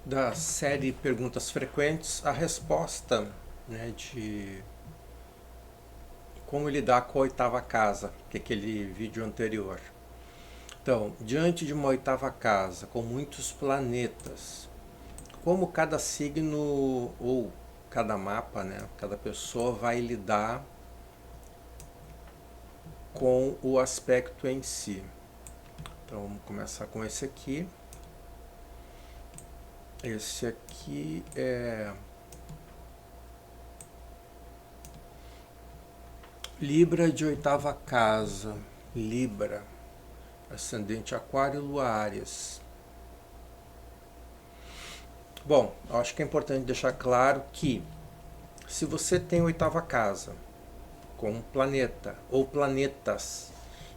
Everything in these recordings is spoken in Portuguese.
Da série Perguntas Frequentes, a resposta, né, de como lidar com a oitava casa, que é aquele vídeo anterior. Então, diante de uma oitava casa com muitos planetas, como cada signo ou cada mapa, né, cada pessoa vai lidar com o aspecto em si. Então, vamos começar com esse aqui. Esse aqui é Libra de oitava casa. Libra, ascendente Aquário, Lua Áries. Bom, eu acho que é importante deixar claro que se você tem oitava casa com um planeta ou planetas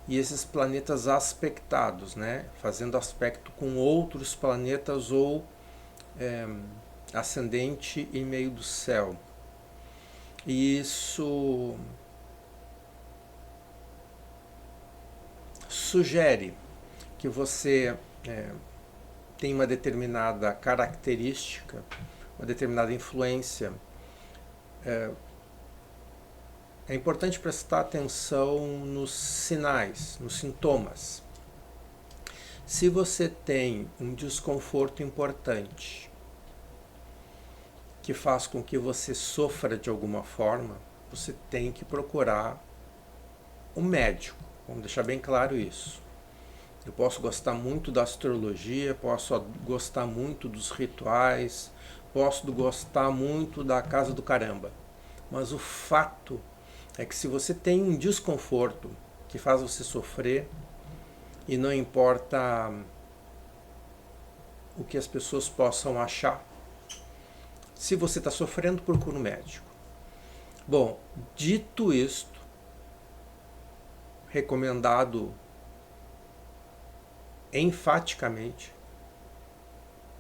e esses planetas aspectados, né, fazendo aspecto com outros planetas ou ascendente e meio do céu, e isso sugere que você tem uma determinada característica, uma determinada influência. É importante prestar atenção nos sinais, nos sintomas. Se você tem um desconforto importante que faz com que você sofra de alguma forma, você tem que procurar um médico. Vamos deixar bem claro isso. Eu posso gostar muito da astrologia, posso gostar muito dos rituais, posso gostar muito da casa do caramba. Mas o fato é que se você tem um desconforto que faz você sofrer, e não importa o que as pessoas possam achar, se você está sofrendo, procura um médico. Bom, dito isto, recomendado enfaticamente,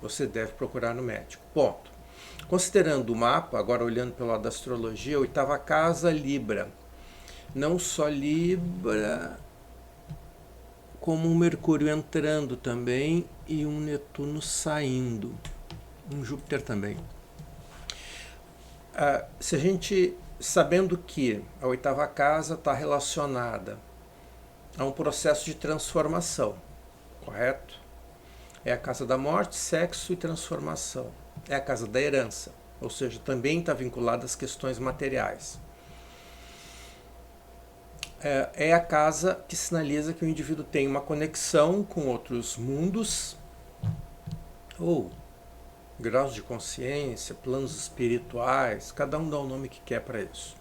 você deve procurar no médico. Ponto. Considerando o mapa, agora olhando pelo lado da astrologia, oitava casa, Libra. Não só Libra, como um Mercúrio entrando também e um Netuno saindo. Um Júpiter também. Se a gente, sabendo que a oitava casa está relacionada a um processo de transformação, correto? É a casa da morte, sexo e transformação. É a casa da herança, ou seja, também está vinculada às questões materiais. É a casa que sinaliza que o indivíduo tem uma conexão com outros mundos, ou graus de consciência, planos espirituais, cada um dá o nome que quer para isso.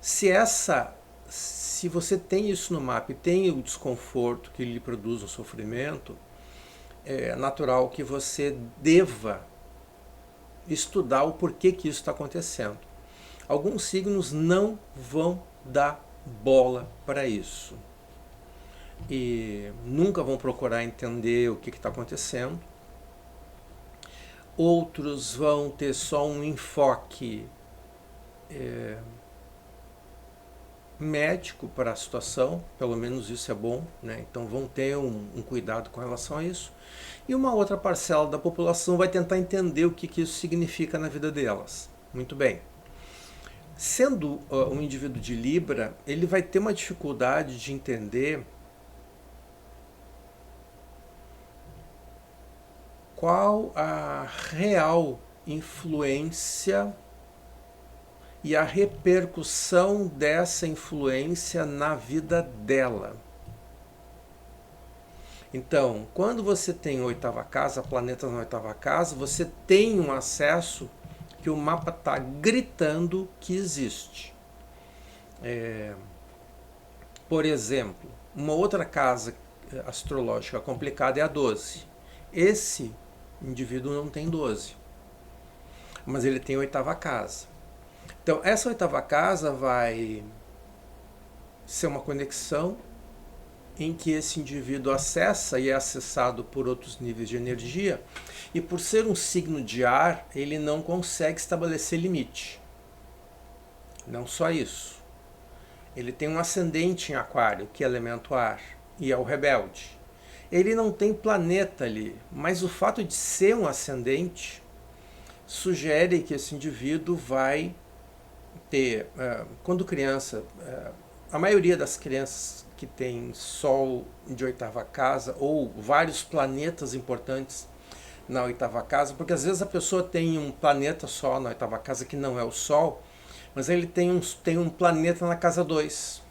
Se você tem isso no mapa e tem o desconforto que lhe produz um sofrimento, é natural que você deva estudar o porquê que isso está acontecendo. Alguns signos não vão dar bola para isso e nunca vão procurar entender o que está acontecendo. Outros vão ter só um enfoque médico para a situação, pelo menos isso é bom, né? Então vão ter um cuidado com relação a isso. E uma outra parcela da população vai tentar entender o que isso significa na vida delas. Muito bem. Sendo um indivíduo de Libra, ele vai ter uma dificuldade de entender qual a real influência e a repercussão dessa influência na vida dela. Então, quando você tem oitava casa, planetas na oitava casa, você tem um acesso que o mapa está gritando que existe. Por exemplo, uma outra casa astrológica complicada é a 12. Esse indivíduo não tem 12, mas ele tem oitava casa. Então, essa oitava casa vai ser uma conexão em que esse indivíduo acessa e é acessado por outros níveis de energia, e por ser um signo de ar, ele não consegue estabelecer limite. Não só isso. Ele tem um ascendente em Aquário, que é elemento ar, e é o rebelde. ele não tem planeta ali, mas o fato de ser um ascendente sugere que esse indivíduo vai ter, quando criança, a maioria das crianças que tem Sol de oitava casa ou vários planetas importantes na oitava casa, porque às vezes a pessoa tem um planeta só na oitava casa que não é o Sol, mas ele tem um planeta na casa 2.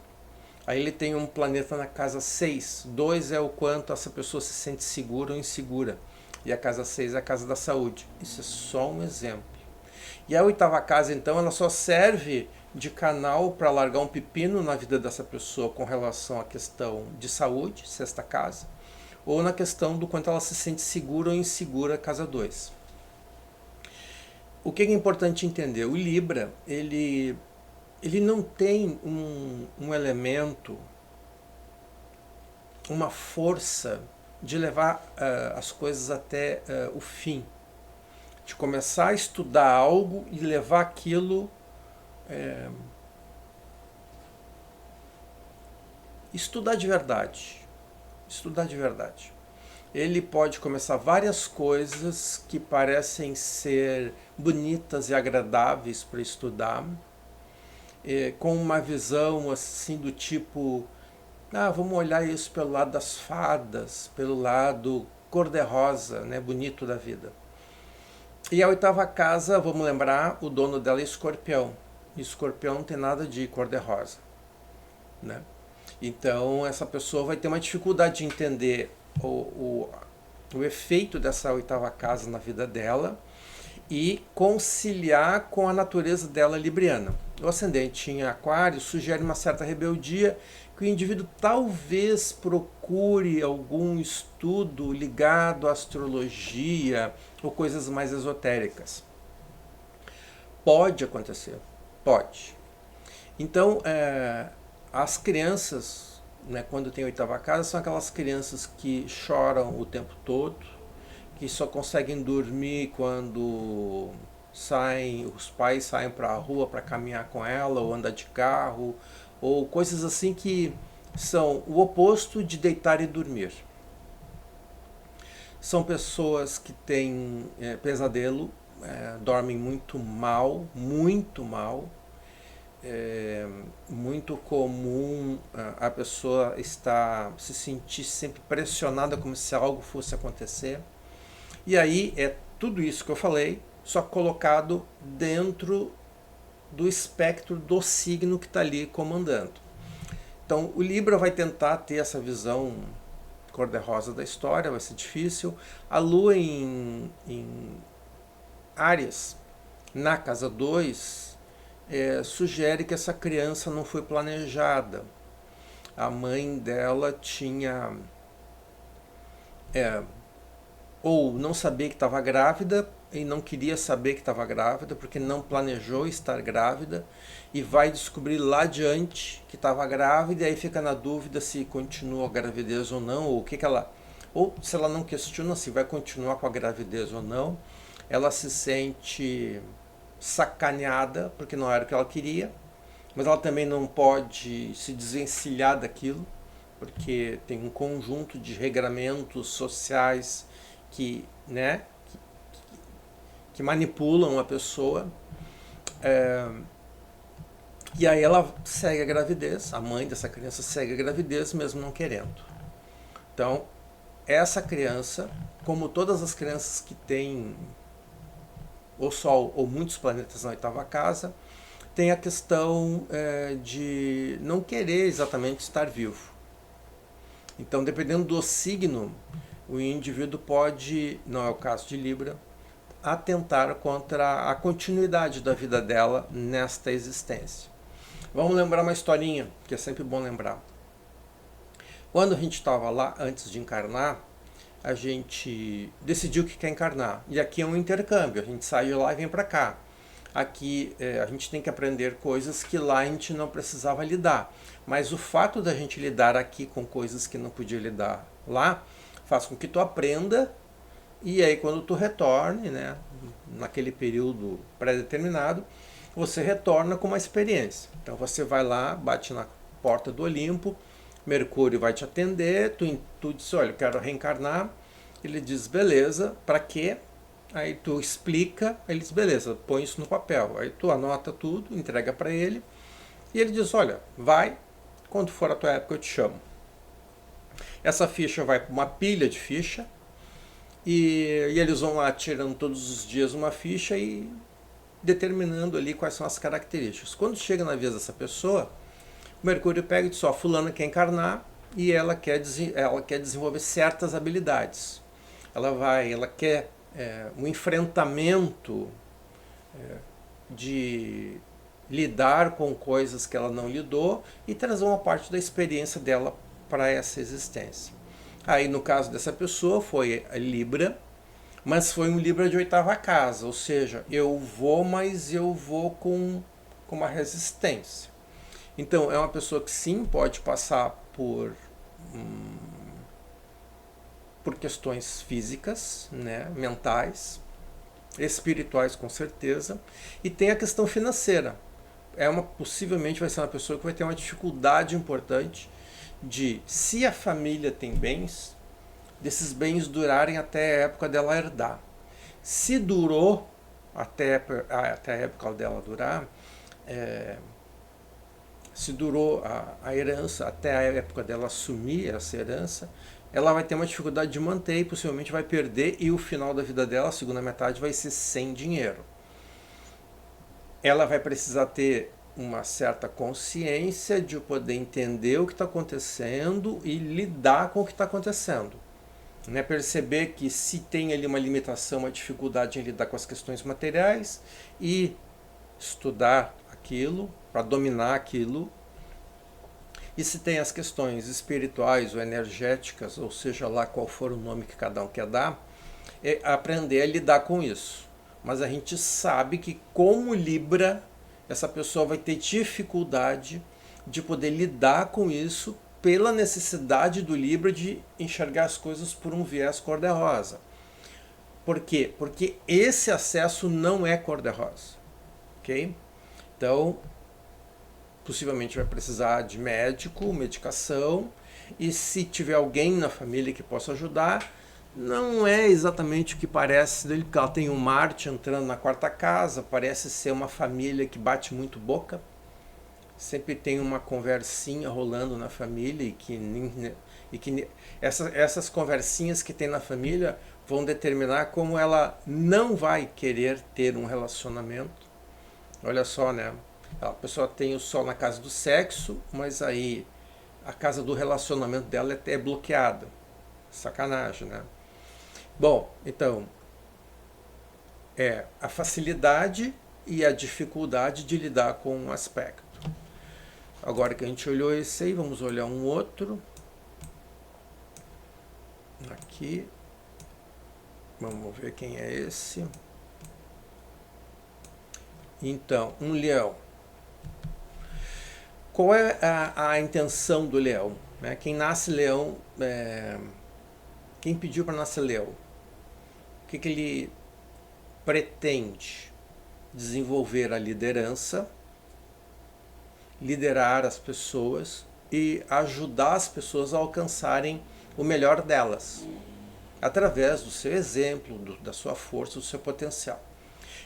Aí ele tem um planeta na casa 6. 2 é o quanto essa pessoa se sente segura ou insegura. E a casa 6 é a casa da saúde. Isso é só um exemplo. E a oitava casa, então, ela só serve de canal para largar um pepino na vida dessa pessoa com relação à questão de saúde, sexta casa, ou na questão do quanto ela se sente segura ou insegura, casa 2. O que é importante entender? O Libra, ele não tem um elemento, uma força de levar as coisas até o fim. De começar a estudar algo e levar aquilo... estudar de verdade. Estudar de verdade. Ele pode começar várias coisas que parecem ser bonitas e agradáveis para estudar, com uma visão assim do tipo, vamos olhar isso pelo lado das fadas, pelo lado cor-de-rosa, né, bonito da vida. E a oitava casa, vamos lembrar, o dono dela é Escorpião. E Escorpião não tem nada de cor-de-rosa, né? Então essa pessoa vai ter uma dificuldade de entender o efeito dessa oitava casa na vida dela e conciliar com a natureza dela libriana. O ascendente em Aquário sugere uma certa rebeldia, que o indivíduo talvez procure algum estudo ligado à astrologia ou coisas mais esotéricas. Pode acontecer, pode. Então, as crianças, né, quando tem oitava casa, são aquelas crianças que choram o tempo todo, que só conseguem dormir quando os pais saem para a rua para caminhar com ela, ou andar de carro, ou coisas assim que são o oposto de deitar e dormir. São pessoas que têm pesadelo, dormem muito mal, muito mal. É muito comum a pessoa se sentir sempre pressionada como se algo fosse acontecer. E aí é tudo isso que eu falei, só colocado dentro do espectro do signo que está ali comandando. Então o Libra vai tentar ter essa visão cor-de-rosa da história, vai ser difícil. A Lua em Áries, na casa 2, sugere que essa criança não foi planejada. A mãe dela tinha... ou não sabia que estava grávida e não queria saber que estava grávida porque não planejou estar grávida e vai descobrir lá adiante que estava grávida e aí fica na dúvida se continua a gravidez ou não, ou ou se ela não questiona se vai continuar com a gravidez ou não. Ela se sente sacaneada porque não era o que ela queria, mas ela também não pode se desvencilhar daquilo porque tem um conjunto de regramentos sociais que manipulam a pessoa. E aí ela segue a gravidez, a mãe dessa criança segue a gravidez mesmo não querendo. Então, essa criança, como todas as crianças que têm o Sol ou muitos planetas na oitava casa, tem a questão de não querer exatamente estar vivo. Então, dependendo do signo, o indivíduo pode, não é o caso de Libra, atentar contra a continuidade da vida dela nesta existência. Vamos lembrar uma historinha, que é sempre bom lembrar. Quando a gente estava lá, antes de encarnar, a gente decidiu que quer encarnar. E aqui é um intercâmbio, a gente sai de lá e vem para cá. Aqui a gente tem que aprender coisas que lá a gente não precisava lidar. Mas o fato da gente lidar aqui com coisas que não podia lidar lá, faz com que tu aprenda, e aí quando tu retorne, né, naquele período pré-determinado, você retorna com uma experiência. Então você vai lá, bate na porta do Olimpo, Mercúrio vai te atender, tu diz, olha, eu quero reencarnar. Ele diz, beleza, para quê? Aí tu explica, ele diz, beleza, põe isso no papel. Aí tu anota tudo, entrega para ele, e ele diz, olha, vai, quando for a tua época eu te chamo. Essa ficha vai para uma pilha de ficha, e eles vão lá tirando todos os dias uma ficha e determinando ali quais são as características. Quando chega na vez dessa pessoa, o Mercúrio pega e diz, ó, fulana quer encarnar e ela quer desenvolver certas habilidades. Ela quer um enfrentamento de lidar com coisas que ela não lidou e trazer uma parte da experiência dela para essa existência. Aí no caso dessa pessoa foi a Libra, mas foi um Libra de 8ª casa, ou seja, eu vou, mas eu vou com uma resistência. Então é uma pessoa que sim pode passar por questões físicas, né, mentais, espirituais com certeza, e tem a questão financeira. Possivelmente vai ser uma pessoa que vai ter uma dificuldade importante de, se a família tem bens, desses bens durarem até a época dela herdar. Se durou até a época dela durar, se durou a herança até a época dela assumir essa herança, ela vai ter uma dificuldade de manter e possivelmente vai perder, e o final da vida dela, a segunda metade, vai ser sem dinheiro. Ela vai precisar ter uma certa consciência de poder entender o que está acontecendo e lidar com o que está acontecendo. Né? Perceber que se tem ali uma limitação, uma dificuldade em lidar com as questões materiais e estudar aquilo para dominar aquilo. E se tem as questões espirituais ou energéticas, ou seja lá qual for o nome que cada um quer dar, é aprender a lidar com isso. Mas a gente sabe que como Libra, essa pessoa vai ter dificuldade de poder lidar com isso pela necessidade do Libra de enxergar as coisas por um viés cor-de-rosa. Por quê? Porque esse acesso não é cor-de-rosa. Ok? Então, possivelmente vai precisar de médico, medicação, e se tiver alguém na família que possa ajudar, não é exatamente o que parece dele, porque ela tem um Marte entrando na 4ª casa, parece ser uma família que bate muito boca, sempre tem uma conversinha rolando na família, e que essas conversinhas que tem na família vão determinar como ela não vai querer ter um relacionamento. Olha só, né? A pessoa tem o Sol na casa do sexo, mas aí a casa do relacionamento dela é bloqueada. Sacanagem, né? Bom, então, a facilidade e a dificuldade de lidar com um aspecto. Agora que a gente olhou esse aí, vamos olhar um outro. Aqui. Vamos ver quem é esse. Então, um leão. Qual é a intenção do leão? Quem nasce leão, quem pediu para nascer leão? O que ele pretende? Desenvolver a liderança, liderar as pessoas e ajudar as pessoas a alcançarem o melhor delas, através do seu exemplo, da sua força, do seu potencial.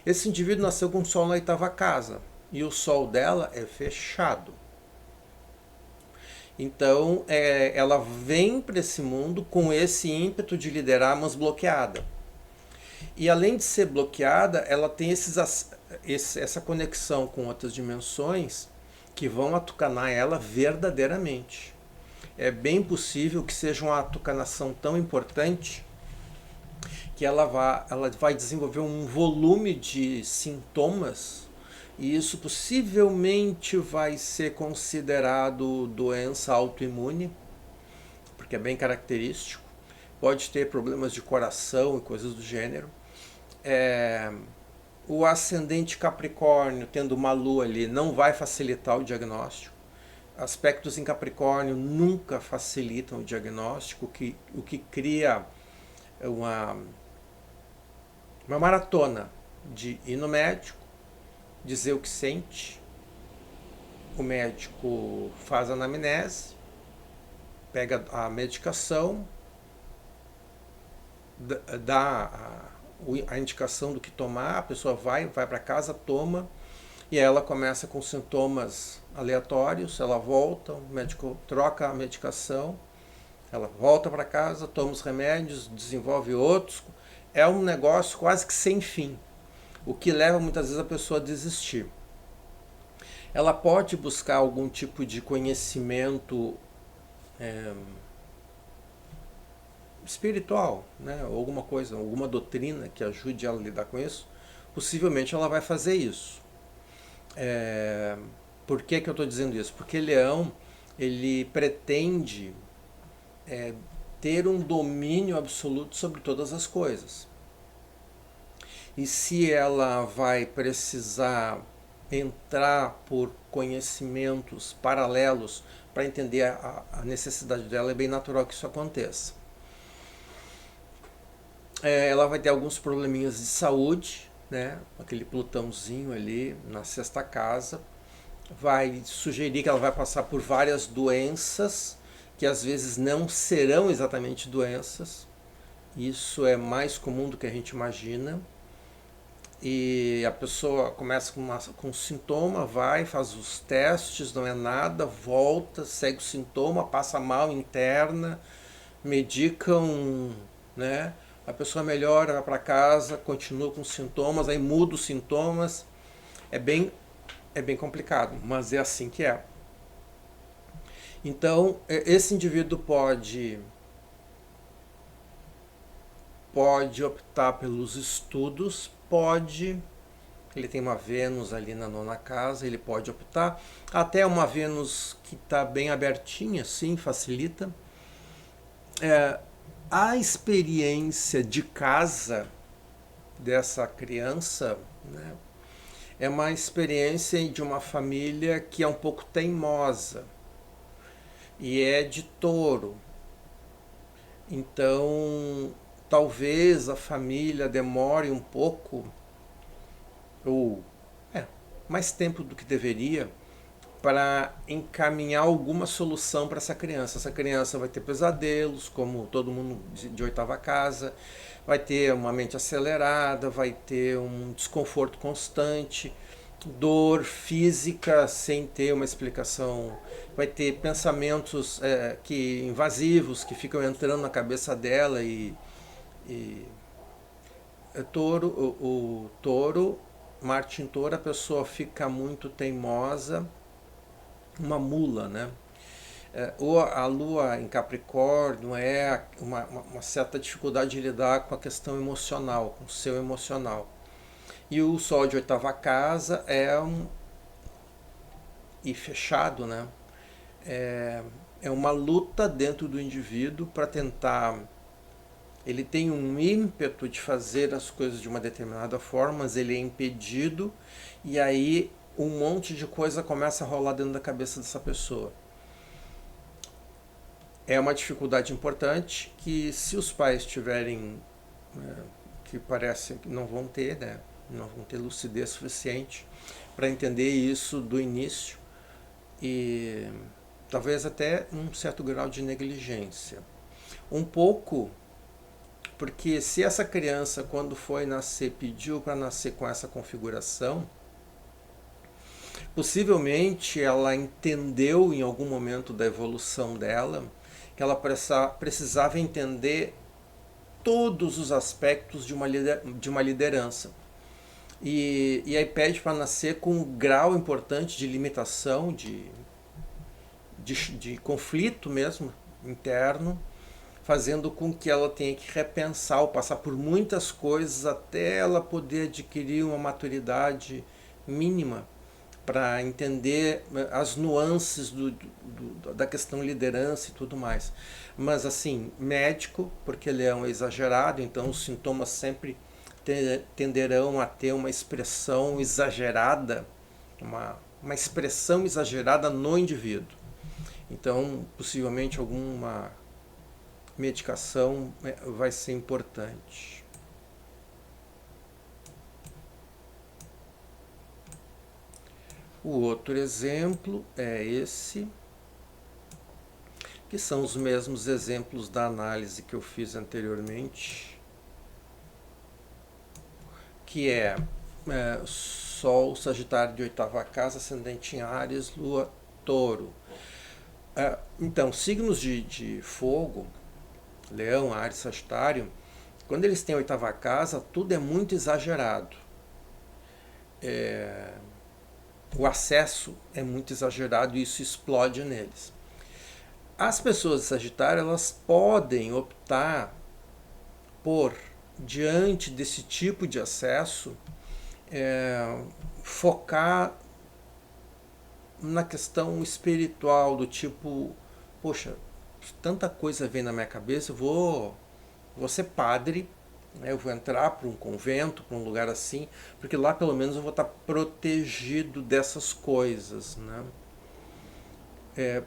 Esse indivíduo nasceu com o Sol na 8ª casa e o Sol dela é fechado. Então, ela vem para esse mundo com esse ímpeto de liderar, mas bloqueada. E além de ser bloqueada, ela tem essa conexão com outras dimensões que vão atucanar ela verdadeiramente. É bem possível que seja uma atucanação tão importante que ela vai desenvolver um volume de sintomas, e isso possivelmente vai ser considerado doença autoimune, porque é bem característico. Pode ter problemas de coração e coisas do gênero. O ascendente Capricórnio, tendo uma lua ali, não vai facilitar o diagnóstico. Aspectos em Capricórnio nunca facilitam o diagnóstico, o que cria uma maratona de ir no médico, dizer o que sente, o médico faz a anamnese, pega a medicação, dá a indicação do que tomar, a pessoa vai para casa, toma, e ela começa com sintomas aleatórios, ela volta, o médico troca a medicação, ela volta para casa, toma os remédios, desenvolve outros. É um negócio quase que sem fim, o que leva muitas vezes a pessoa a desistir. Ela pode buscar algum tipo de conhecimento espiritual, né? Ou alguma coisa, alguma doutrina que ajude ela a lidar com isso. Possivelmente ela vai fazer isso. Por que eu estou dizendo isso? Porque Leão, ele pretende ter um domínio absoluto sobre todas as coisas. E se ela vai precisar entrar por conhecimentos paralelos para entender a necessidade dela, é bem natural que isso aconteça. Ela vai ter alguns probleminhas de saúde, né? Aquele Plutãozinho ali na sexta casa vai sugerir que ela vai passar por várias doenças que às vezes não serão exatamente doenças. Isso é mais comum do que a gente imagina. E a pessoa começa com sintoma, vai, faz os testes, não é nada, volta, segue o sintoma, passa mal interna, medicam, né? A pessoa melhora, vai para casa, continua com sintomas, aí muda os sintomas. É bem complicado, mas é assim que é. Então, esse indivíduo pode optar pelos estudos, ele tem uma Vênus ali na nona casa, ele pode optar, até uma Vênus que está bem abertinha, sim, facilita. A experiência de casa dessa criança, né, é uma experiência de uma família que é um pouco teimosa e é de Touro. Então, talvez a família demore um pouco, ou mais tempo do que deveria, para encaminhar alguma solução para essa criança. Essa criança vai ter pesadelos, como todo mundo de oitava casa, vai ter uma mente acelerada, vai ter um desconforto constante, dor física sem ter uma explicação, vai ter pensamentos invasivos que ficam entrando na cabeça dela e o touro, Marte em touro, a pessoa fica muito teimosa, uma mula, né? Ou a lua em Capricórnio é uma certa dificuldade de lidar com a questão emocional, com o seu emocional. E o sol de oitava casa e fechado, né? É uma luta dentro do indivíduo para tentar. Ele tem um ímpeto de fazer as coisas de uma determinada forma, mas ele é impedido, e aí um monte de coisa começa a rolar dentro da cabeça dessa pessoa. É uma dificuldade importante que, se os pais tiverem, que parece que não vão ter, né, não vão ter lucidez suficiente para entender isso do início, e talvez até um certo grau de negligência. Um pouco, porque se essa criança, quando foi nascer, pediu para nascer com essa configuração, possivelmente ela entendeu em algum momento da evolução dela que ela precisava entender todos os aspectos de uma liderança. E aí pede para nascer com um grau importante de limitação, de conflito mesmo interno, fazendo com que ela tenha que repensar ou passar por muitas coisas até ela poder adquirir uma maturidade mínima para entender as nuances da questão liderança e tudo mais. Mas assim, médico, porque ele é um exagerado, então os sintomas sempre tenderão a ter uma expressão exagerada, uma expressão exagerada no indivíduo. Então, possivelmente alguma medicação vai ser importante. O outro exemplo é esse, que que são os mesmos exemplos da análise que eu fiz anteriormente, que Sol, Sagitário de 8ª casa, ascendente em Áries, Lua, Touro. Então, signos de fogo, Leão, Áries, Sagitário, quando eles têm 8ª casa, tudo é muito exagerado. O acesso é muito exagerado e isso explode neles. As pessoas de Sagitário, elas podem optar por, diante desse tipo de acesso, focar na questão espiritual, do tipo, poxa, tanta coisa vem na minha cabeça, eu vou ser padre, né, eu vou entrar para um convento, para um lugar assim, porque lá pelo menos eu vou estar protegido dessas coisas, né?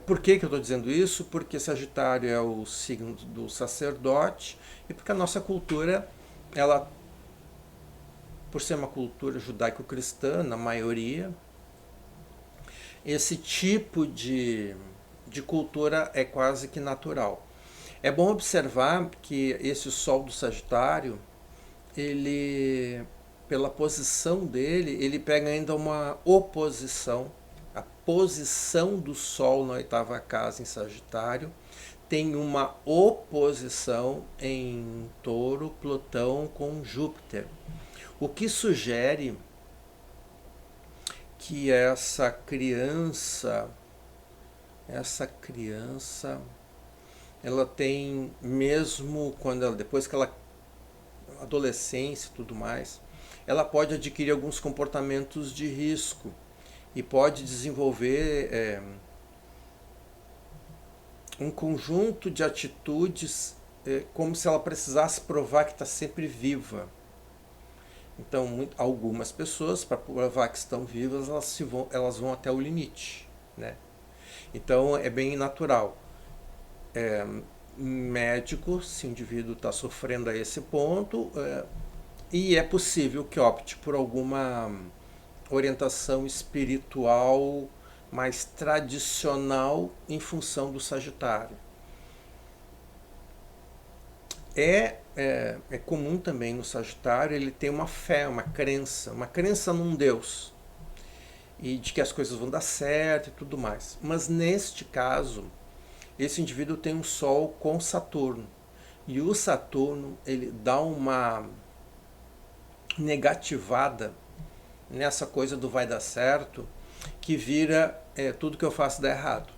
Por que eu estou dizendo isso? Porque Sagitário é o signo do sacerdote e porque a nossa cultura, ela, por ser uma cultura judaico-cristã, na maioria, esse tipo de cultura é quase que natural. É bom observar que esse Sol do Sagitário, ele, pela posição dele, ele pega ainda uma oposição. A posição do Sol na 8ª casa em Sagitário tem uma oposição em Touro, Plutão com Júpiter. O que sugere que essa criança, ela tem, mesmo quando ela, depois que ela, adolescência e tudo mais, ela pode adquirir alguns comportamentos de risco e pode desenvolver um conjunto de atitudes como se ela precisasse provar que está sempre viva. Então, algumas pessoas, para provar que estão vivas, elas vão até o limite, né? Então, é bem natural. Médico, se o indivíduo está sofrendo a esse ponto, e é possível que opte por alguma orientação espiritual mais tradicional em função do Sagitário. É comum também no Sagitário ele ter uma fé, uma crença num Deus e de que as coisas vão dar certo e tudo mais. Mas neste caso, esse indivíduo tem um Sol com Saturno e o Saturno ele dá uma negativada nessa coisa do vai dar certo, que vira tudo que eu faço dá errado.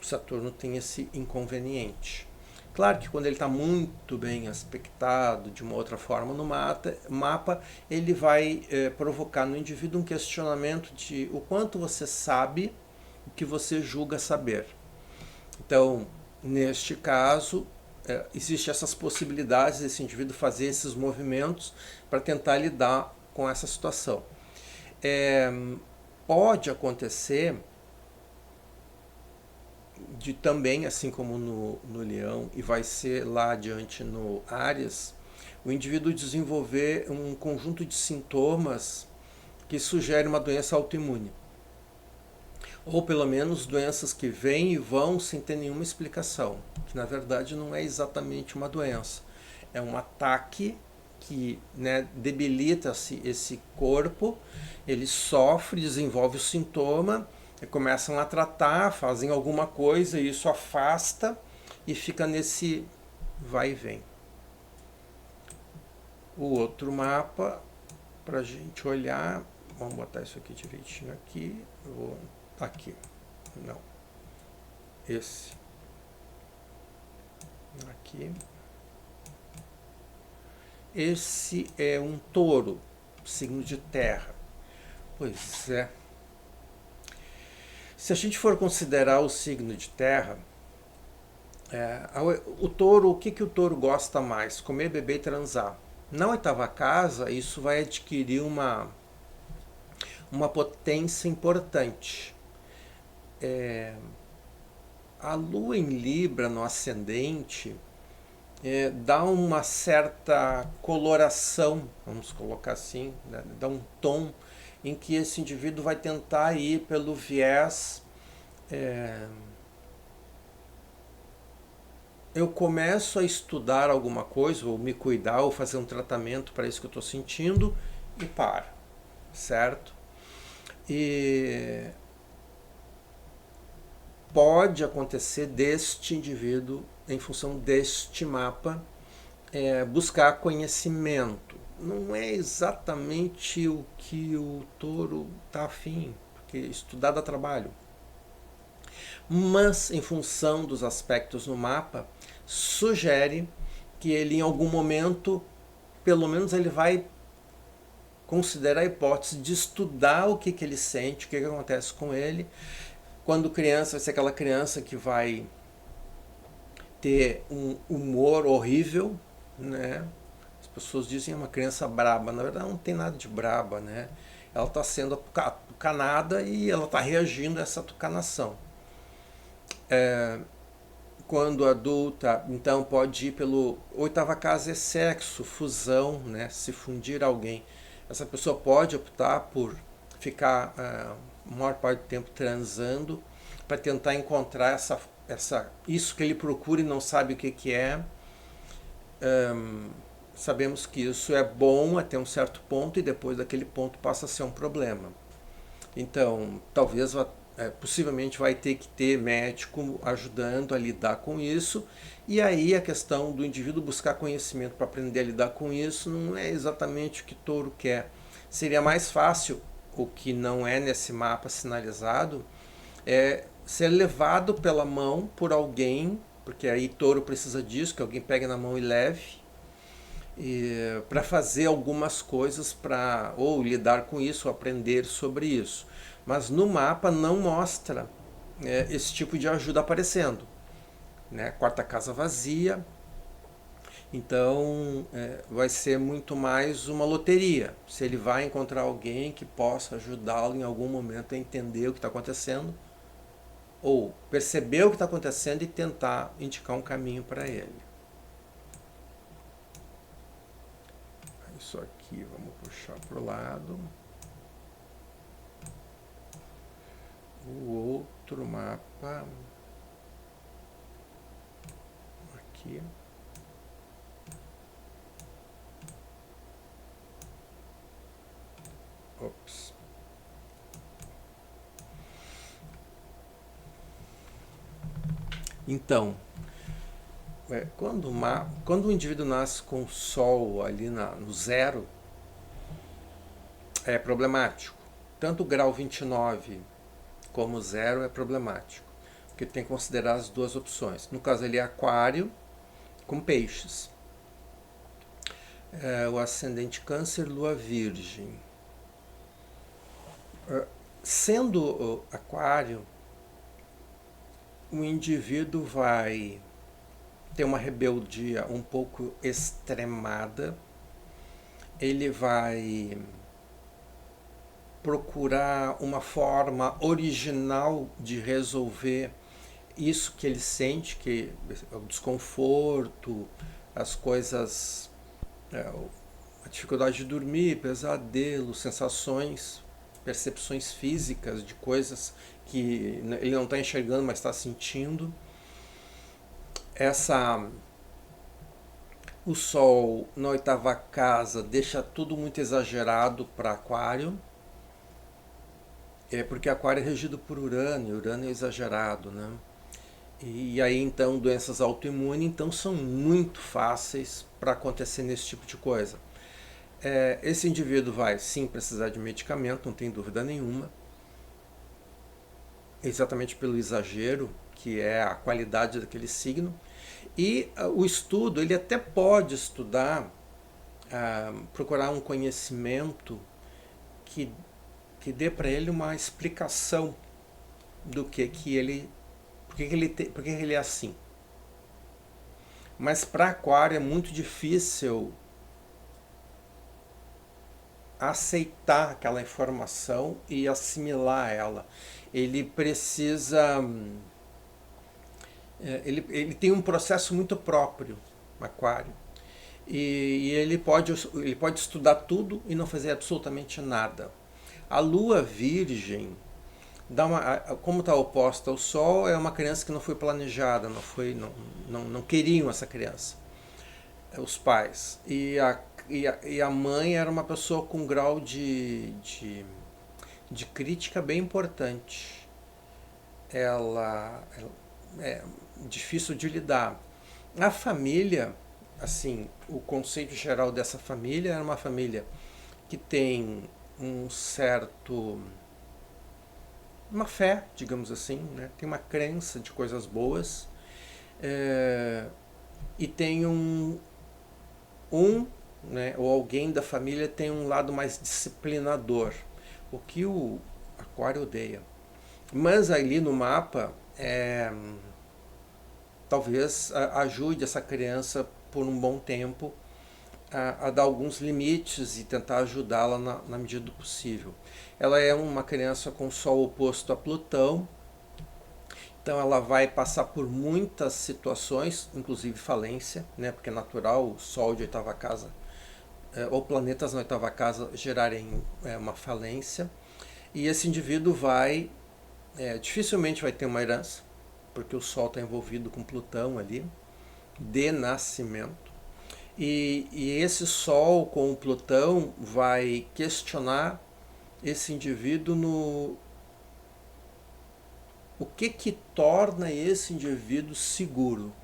O Saturno tem esse inconveniente. Claro que quando ele está muito bem aspectado de uma outra forma no mapa, ele vai provocar no indivíduo um questionamento de o quanto você sabe o que você julga saber. Então, neste caso, existem essas possibilidades desse indivíduo fazer esses movimentos para tentar lidar com essa situação. Pode acontecer de também, assim como no Leão, e vai ser lá adiante no Áries, o indivíduo desenvolver um conjunto de sintomas que sugerem uma doença autoimune. Ou pelo menos doenças que vêm e vão sem ter nenhuma explicação, que na verdade não é exatamente uma doença. É um ataque que, né, debilita esse corpo, ele sofre, desenvolve o sintoma, começam a tratar, fazem alguma coisa, e isso afasta e fica nesse vai e vem. O outro mapa, para a gente olhar, vamos botar isso aqui direitinho aqui, aqui, não, esse, aqui. Esse é um touro, signo de terra. Pois é. Se a gente for considerar o signo de terra, o touro, o que o touro gosta mais? Comer, beber e transar. Na 8ª casa, isso vai adquirir uma potência importante. A lua em Libra no ascendente dá uma certa coloração, vamos colocar assim, né? Dá um tom em que esse indivíduo vai tentar ir pelo viés eu começo a estudar alguma coisa, ou me cuidar, ou fazer um tratamento para isso que eu estou sentindo, e paro, certo? E pode acontecer deste indivíduo, em função deste mapa, buscar conhecimento. Não é exatamente o que o touro está afim, porque estudar dá trabalho. Mas, em função dos aspectos no mapa, sugere que ele, em algum momento, pelo menos ele vai considerar a hipótese de estudar o que ele sente, o que acontece com ele. Quando criança, vai ser aquela criança que vai ter um humor horrível, né? As pessoas dizem é uma criança braba. Na verdade, não tem nada de braba, né? Ela está sendo atucanada e ela está reagindo a essa atucanação. Quando adulta, então pode ir pelo oitava casa é sexo, fusão, né? Se fundir alguém. Essa pessoa pode optar por ficar a maior parte do tempo transando para tentar encontrar isso que ele procura e não sabe o que é. Sabemos que isso é bom até um certo ponto e depois daquele ponto passa a ser um problema. Então, talvez possivelmente vai ter que ter médico ajudando a lidar com isso, e aí a questão do indivíduo buscar conhecimento para aprender a lidar com isso não é exatamente o que touro quer. Seria mais fácil, o que não é nesse mapa sinalizado, é ser levado pela mão por alguém, porque aí touro precisa disso, que alguém pegue na mão e leve, para fazer algumas coisas para ou lidar com isso, ou aprender sobre isso. Mas no mapa não mostra esse tipo de ajuda aparecendo, né? Quarta casa vazia, então vai ser muito mais uma loteria. Se ele vai encontrar alguém que possa ajudá-lo em algum momento a entender o que está acontecendo, ou perceber o que está acontecendo e tentar indicar um caminho para ele. Isso aqui, vamos puxar para o lado. O outro mapa aqui. Ops. Então, quando o indivíduo nasce com o Sol ali no zero, é problemático. Tanto o grau 29 como o zero é problemático, porque tem que considerar as duas opções. No caso, ele é aquário com peixes. O ascendente câncer, lua virgem. Sendo aquário, o indivíduo vai ter uma rebeldia um pouco extremada, ele vai procurar uma forma original de resolver isso que ele sente, que é o desconforto, as coisas, a dificuldade de dormir, pesadelo, sensações, percepções físicas de coisas que ele não está enxergando, mas está sentindo. O Sol na oitava casa deixa tudo muito exagerado para Aquário, porque Aquário é regido por Urano, e Urano é exagerado, né? E aí então doenças autoimunes então são muito fáceis para acontecer nesse tipo de coisa. Esse indivíduo vai sim precisar de medicamento, não tem dúvida nenhuma, exatamente pelo exagero, que é a qualidade daquele signo. E o estudo, ele até pode estudar, procurar um conhecimento que dê para ele uma explicação do por que ele é assim. Mas para Aquário é muito difícil aceitar aquela informação e assimilar ela. Ele precisa... Ele tem um processo muito próprio, Aquário. E ele pode estudar tudo e não fazer absolutamente nada. A Lua Virgem como está oposta ao Sol, é uma criança que não foi planejada, não queriam essa criança, os pais. E a mãe era uma pessoa com um grau de crítica bem importante. Ela é difícil de lidar. A família, assim, o conceito geral dessa família era uma família que tem um certo uma fé, digamos assim, né? Tem uma crença de coisas boas, é, e tem um, né, ou alguém da família tem um lado mais disciplinador, o que o Aquário odeia. Mas ali no mapa, talvez ajude essa criança por um bom tempo a dar alguns limites e tentar ajudá-la na medida do possível. Ela é uma criança com Sol oposto a Plutão, então ela vai passar por muitas situações, inclusive falência, né? Porque é natural o Sol de oitava casa, ou planetas na oitava casa gerarem uma falência. E esse indivíduo dificilmente vai ter uma herança, porque o Sol está envolvido com Plutão ali, de nascimento. E esse Sol com o Plutão vai questionar esse indivíduo no o que torna esse indivíduo seguro.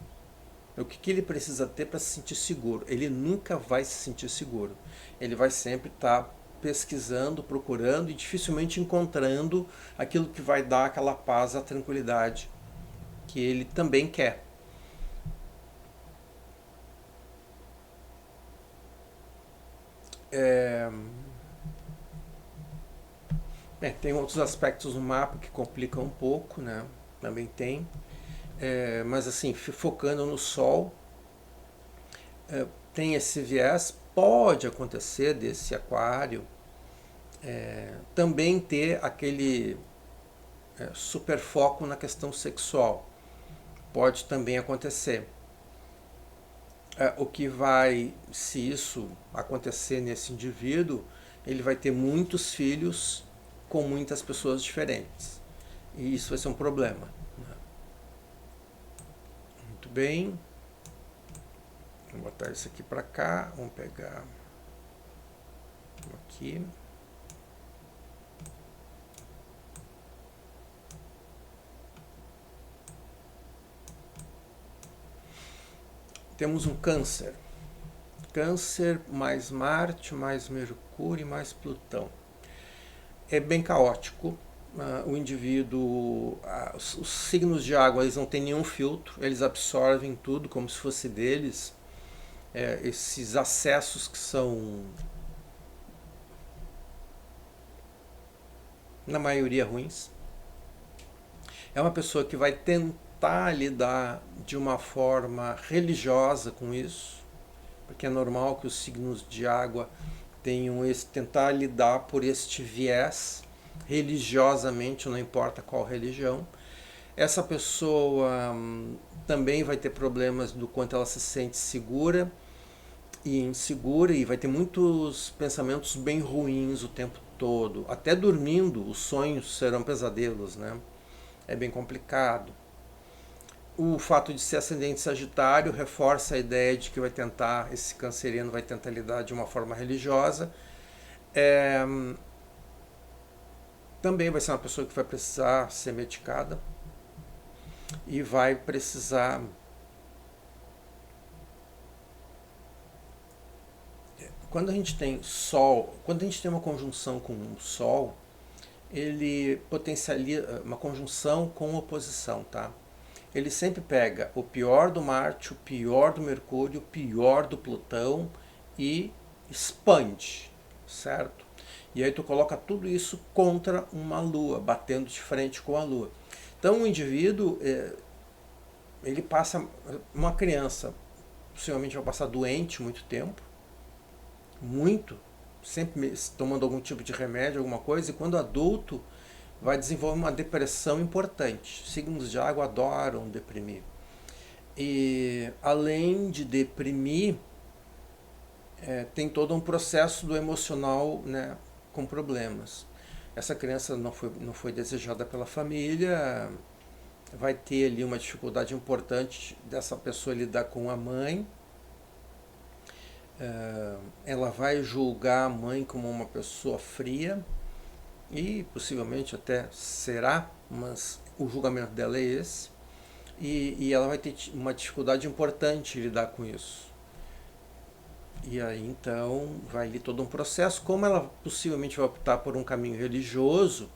O que ele precisa ter para se sentir seguro. Ele nunca vai se sentir seguro. Ele vai sempre estar pesquisando, procurando e dificilmente encontrando aquilo que vai dar aquela paz, a tranquilidade que ele também quer. Tem outros aspectos no mapa que complicam um pouco, né? Também tem. Mas assim, focando no Sol, tem esse viés. Pode acontecer desse Aquário também ter aquele super foco na questão sexual. Pode também acontecer. O que vai, se isso acontecer nesse indivíduo, ele vai ter muitos filhos com muitas pessoas diferentes. E isso vai ser um problema. Muito bem. Vou botar isso aqui para cá. Vamos pegar aqui. Temos um Câncer. Câncer mais Marte, mais Mercúrio e mais Plutão. É bem caótico. O indivíduo, os signos de água, eles não têm nenhum filtro, eles absorvem tudo como se fosse deles. Esses acessos que são, na maioria, ruins. É uma pessoa que vai tentar lidar de uma forma religiosa com isso, porque é normal que os signos de água tenham tentar lidar por este viés religiosamente, não importa qual religião. Essa pessoa também vai ter problemas do quanto ela se sente segura e insegura, e vai ter muitos pensamentos bem ruins o tempo todo. Até dormindo, os sonhos serão pesadelos, né? É bem complicado. O fato de ser ascendente Sagitário reforça a ideia de que esse canceriano vai tentar lidar de uma forma religiosa. Também vai ser uma pessoa que vai precisar ser medicada e vai precisar quando a gente tem Sol, quando a gente tem uma conjunção com o Sol, ele potencializa uma conjunção com oposição, tá? Ele sempre pega o pior do Marte, o pior do Mercúrio, o pior do Plutão e expande, certo? E aí tu coloca tudo isso contra uma Lua, batendo de frente com a Lua. Então o indivíduo, ele passa, uma criança possivelmente vai passar doente muito tempo, muito, sempre tomando algum tipo de remédio, alguma coisa, e quando adulto vai desenvolver uma depressão importante. Signos de água adoram deprimir. E além de deprimir, tem todo um processo do emocional, né, com problemas. essa criança não foi desejada pela família, vai ter ali uma dificuldade importante dessa pessoa lidar com a mãe. Ela vai julgar a mãe como uma pessoa fria, e possivelmente até será, mas o julgamento dela é esse, e ela vai ter uma dificuldade importante em lidar com isso. E aí então vai ali todo um processo. Como ela possivelmente vai optar por um caminho religioso,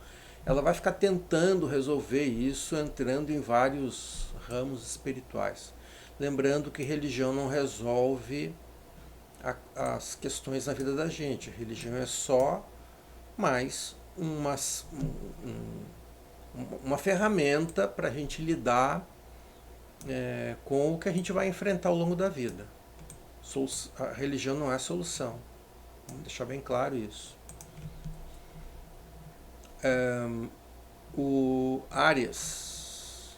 ela vai ficar tentando resolver isso, entrando em vários ramos espirituais. Lembrando que religião não resolve as questões na vida da gente. A religião é só mais uma ferramenta para a gente lidar com o que a gente vai enfrentar ao longo da vida. A religião não é a solução. Vamos deixar bem claro isso. O Áries.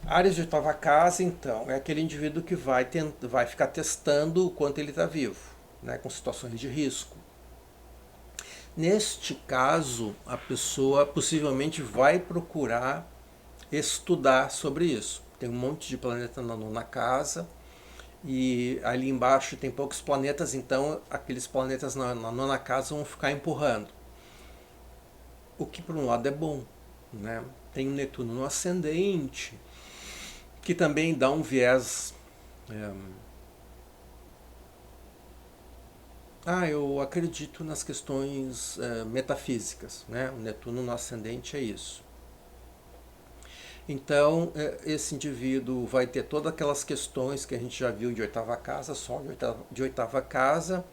Áries de oitava casa, então, é aquele indivíduo que vai ficar testando o quanto ele está vivo, né, com situações de risco. Neste caso, a pessoa possivelmente vai procurar estudar sobre isso. Tem um monte de planeta na nona casa, e ali embaixo tem poucos planetas, então aqueles planetas na nona casa vão ficar empurrando. O que por um lado é bom, né? Tem o Netuno no ascendente, que também dá um viés. Eu acredito nas questões metafísicas, né? O Netuno no ascendente é isso. Então, esse indivíduo vai ter todas aquelas questões que a gente já viu de oitava casa, Sol de oitava casa,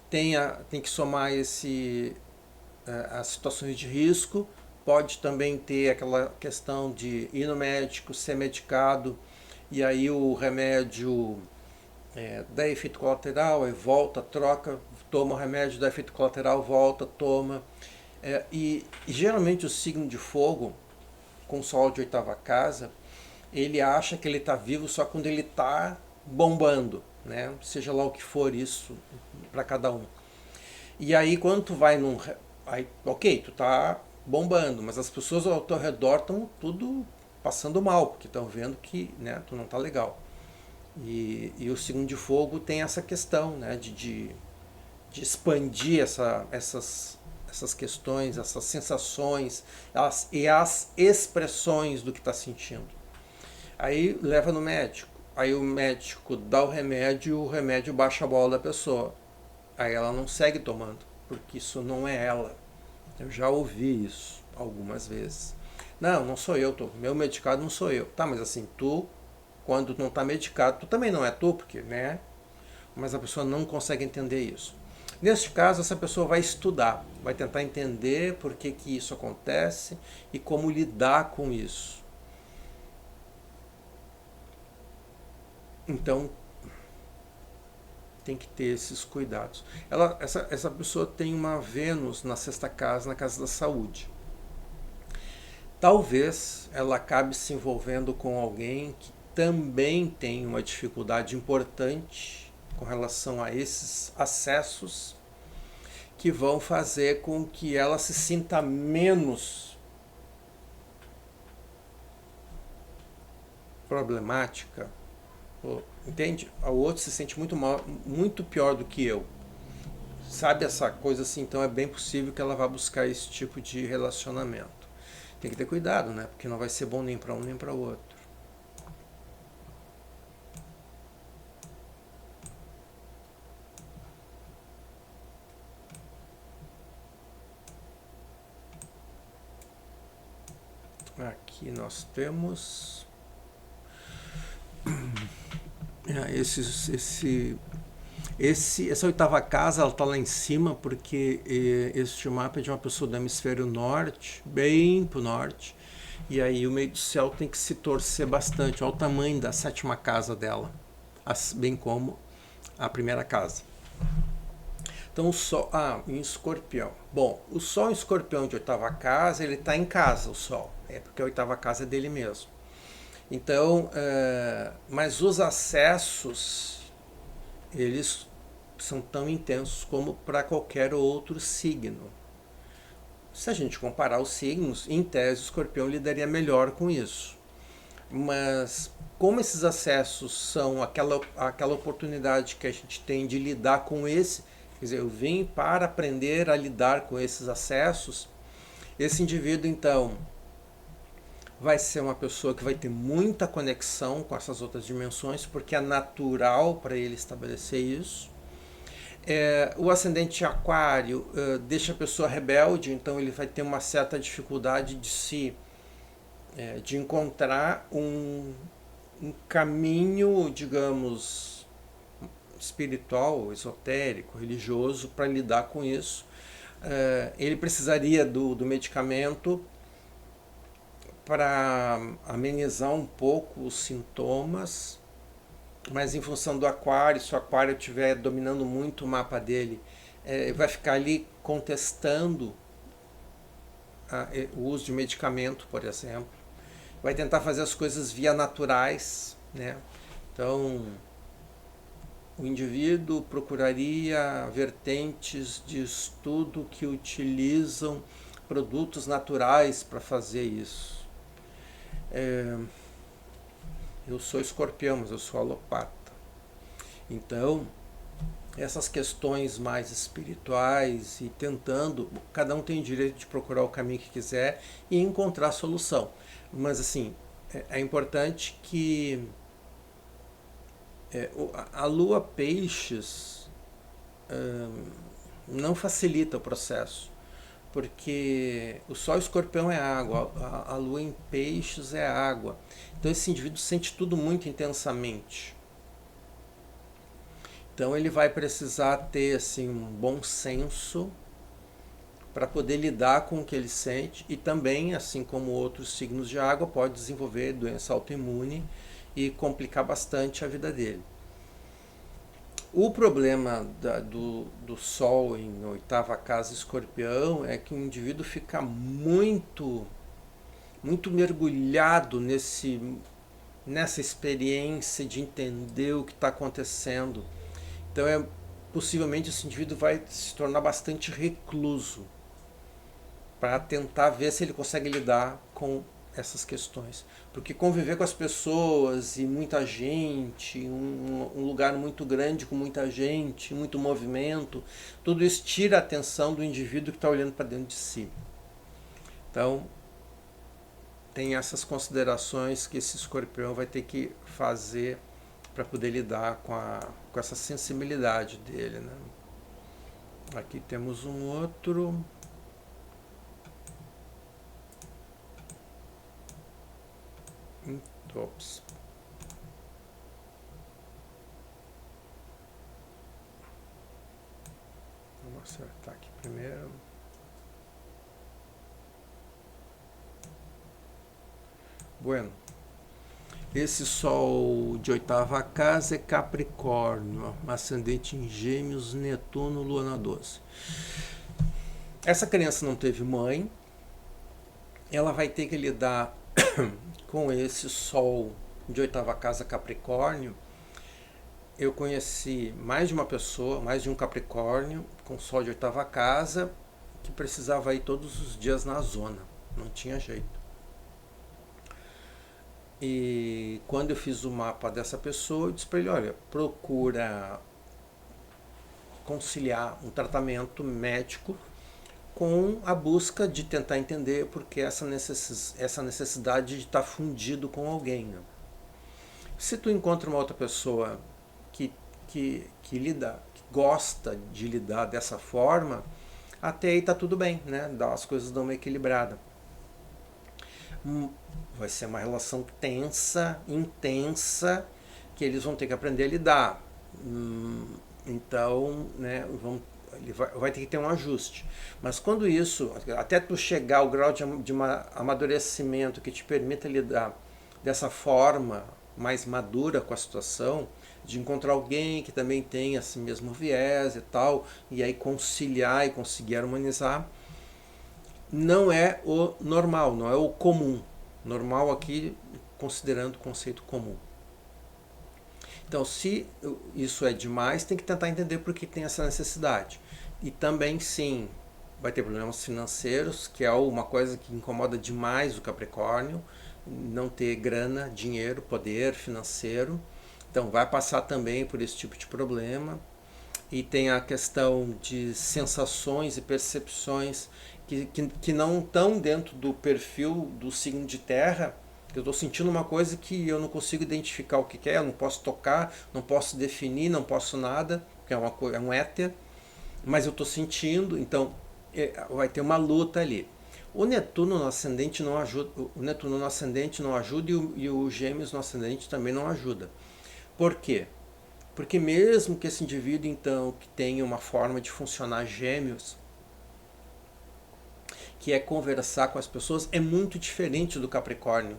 tem que somar as situações de risco, pode também ter aquela questão de ir no médico, ser medicado, e aí o remédio dá efeito colateral, aí volta, troca, toma o remédio, dá efeito colateral, volta, toma. E geralmente o signo de fogo, com Sol de oitava casa, ele acha que ele está vivo só quando ele está bombando, né? Seja lá o que for isso para cada um. E aí quando tu vai ok, tu tá bombando, mas as pessoas ao teu redor estão tudo passando mal, porque estão vendo que, né, tu não tá legal. E o signo de fogo tem essa questão, né, de expandir essas questões, essas sensações e as expressões do que está sentindo. Aí leva no médico. Aí o médico dá o remédio baixa a bola da pessoa. Aí ela não segue tomando, porque isso não é ela. Eu já ouvi isso algumas vezes. Não sou eu, meu medicado não sou eu. Tá, mas assim, tu, quando não está medicado, tu também não é tu, porque, né? Mas a pessoa não consegue entender isso. Neste caso, essa pessoa vai estudar, vai tentar entender por que isso acontece e como lidar com isso. Então, tem que ter esses cuidados. Essa pessoa tem uma Vênus na sexta casa, na casa da saúde. Talvez ela acabe se envolvendo com alguém que também tem uma dificuldade importante com relação a esses acessos, que vão fazer com que ela se sinta menos problemática. Entende? O outro se sente muito mal, muito pior do que eu. Sabe essa coisa assim? Então é bem possível que ela vá buscar esse tipo de relacionamento. Tem que ter cuidado, né? Porque não vai ser bom nem para um nem para o outro. Aqui nós temos essa oitava casa, ela está lá em cima porque este mapa é de uma pessoa do hemisfério norte, bem pro norte, e aí o meio do céu tem que se torcer bastante. Olha o tamanho da sétima casa dela, bem como a primeira casa. Então o Sol, em Escorpião. Bom, o Sol em Escorpião de oitava casa, ele está em casa, o Sol, porque a oitava casa é dele mesmo. Então, mas os acessos, eles são tão intensos como para qualquer outro signo. Se a gente comparar os signos, em tese o Escorpião lidaria melhor com isso. Mas como esses acessos são aquela oportunidade que a gente tem de lidar com esse, quer dizer, eu vim para aprender a lidar com esses acessos, esse indivíduo então vai ser uma pessoa que vai ter muita conexão com essas outras dimensões, porque é natural para ele estabelecer isso. O ascendente aquário deixa a pessoa rebelde, então ele vai ter uma certa dificuldade de encontrar um caminho, digamos, espiritual, esotérico, religioso para lidar com isso. Ele precisaria do medicamento para amenizar um pouco os sintomas, mas em função do aquário, se o aquário estiver dominando muito o mapa dele, vai ficar ali contestando o uso de medicamento, por exemplo. Vai tentar fazer as coisas via naturais, né? Então, o indivíduo procuraria vertentes de estudo que utilizam produtos naturais para fazer isso. Eu sou escorpião, mas eu sou alopata. Então, essas questões mais espirituais e tentando, cada um tem o direito de procurar o caminho que quiser e encontrar a solução. Mas assim, é importante que a lua peixes não facilita o processo, porque o sol escorpião é água, a lua em peixes é água. Então esse indivíduo sente tudo muito intensamente. Então ele vai precisar ter assim, um bom senso para poder lidar com o que ele sente e também, assim como outros signos de água, pode desenvolver doença autoimune e complicar bastante a vida dele. O problema do Sol em oitava casa escorpião é que o indivíduo fica muito mergulhado nessa experiência de entender o que está acontecendo. Então possivelmente esse indivíduo vai se tornar bastante recluso para tentar ver se ele consegue lidar com essas questões. Porque conviver com as pessoas e muita gente, um lugar muito grande com muita gente, muito movimento, tudo isso tira a atenção do indivíduo que está olhando para dentro de si. Então, tem essas considerações que esse escorpião vai ter que fazer para poder lidar com essa sensibilidade dele, né? Aqui temos um outro. Ops. Vamos acertar aqui primeiro. Bueno. Esse Sol de oitava casa é Capricórnio, ascendente em Gêmeos, Netuno, Lua na 12. Essa criança não teve mãe, ela vai ter que lidar com esse Sol de oitava casa Capricórnio. Eu conheci mais de uma pessoa, mais de um Capricórnio com Sol de oitava casa que precisava ir todos os dias na zona, não tinha jeito. E quando eu fiz o mapa dessa pessoa, eu disse para ele, olha, procura conciliar um tratamento médico com a busca de tentar entender por que essa necessidade de estar fundido com alguém. Né? Se tu encontra uma outra pessoa que gosta de lidar dessa forma, até aí tá tudo bem, né? As coisas dão uma equilibrada. Vai ser uma relação tensa, intensa, que eles vão ter que aprender a lidar. Então, né, ele vai ter que ter um ajuste. Mas quando isso, até tu chegar ao grau de amadurecimento que te permita lidar dessa forma mais madura com a situação, de encontrar alguém que também tenha esse mesmo viés e tal, e aí conciliar e conseguir harmonizar, não é o normal, não é o comum. Normal aqui, considerando o conceito comum. Então, se isso é demais, tem que tentar entender por que tem essa necessidade. E também, sim, vai ter problemas financeiros, que é uma coisa que incomoda demais o Capricórnio, não ter grana, dinheiro, poder financeiro. Então vai passar também por esse tipo de problema. E tem a questão de sensações e percepções que não estão dentro do perfil do signo de terra. Eu estou sentindo uma coisa que eu não consigo identificar o que é, eu não posso tocar, não posso definir, não posso nada, porque é um éter, mas eu estou sentindo, então vai ter uma luta ali. O Netuno no ascendente não ajuda, o Netuno no ascendente não ajuda e o Gêmeos no ascendente também não ajuda. Por quê? Porque mesmo que esse indivíduo, então, que tenha uma forma de funcionar Gêmeos, que é conversar com as pessoas, é muito diferente do Capricórnio,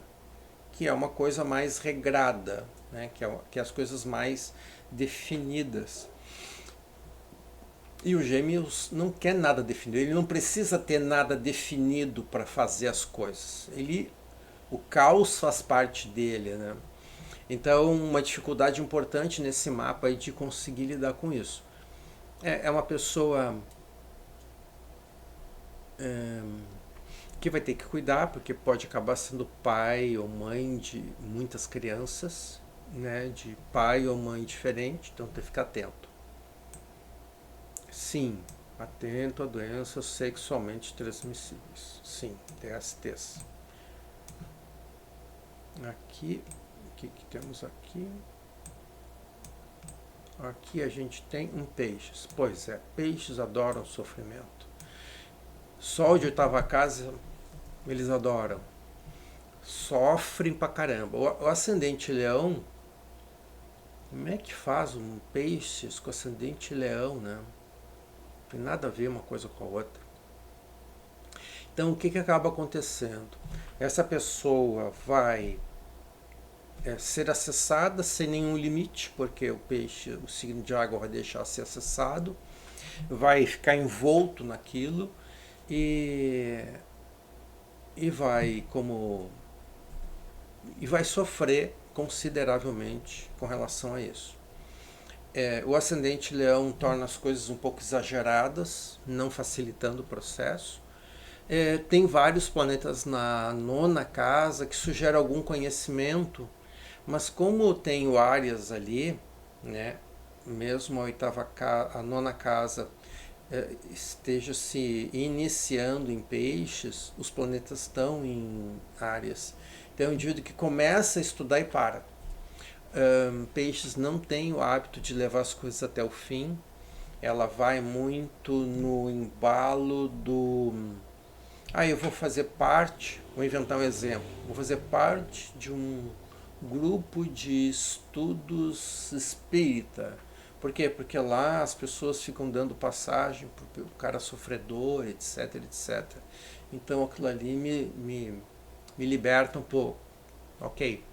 que é uma coisa mais regrada, né? que é as coisas mais definidas. E o Gêmeos não quer nada definido, ele não precisa ter nada definido para fazer as coisas. O caos faz parte dele, né? Então, uma dificuldade importante nesse mapa é de conseguir lidar com isso. É uma pessoa que vai ter que cuidar, porque pode acabar sendo pai ou mãe de muitas crianças, né? De pai ou mãe diferente, então tem que ficar atento. Sim, atento a doenças sexualmente transmissíveis. Sim, DSTs. Aqui, o que temos aqui? Aqui a gente tem um peixes. Pois é, peixes adoram sofrimento. Sol de oitava casa, eles adoram. Sofrem pra caramba. O ascendente leão, como é que faz um peixes com ascendente leão, né? Não tem nada a ver uma coisa com a outra. Então o que acaba acontecendo? Essa pessoa vai ser acessada sem nenhum limite, porque o peixe, o signo de água vai deixar ser acessado, vai ficar envolto naquilo e vai sofrer consideravelmente com relação a isso. O ascendente leão torna as coisas um pouco exageradas, não facilitando o processo. Tem vários planetas na nona casa que sugerem algum conhecimento, mas como tem o Áries ali, né, mesmo a nona casa esteja se iniciando em peixes, os planetas estão em Áries. Então é um indivíduo que começa a estudar e para. Peixes não tem o hábito de levar as coisas até o fim. Ela vai muito no embalo do... eu vou fazer parte, vou inventar um exemplo, vou fazer parte de um grupo de estudos espírita. Por quê? Porque lá as pessoas ficam dando passagem para o cara sofredor, etc, etc. Então aquilo ali me liberta um pouco. Ok?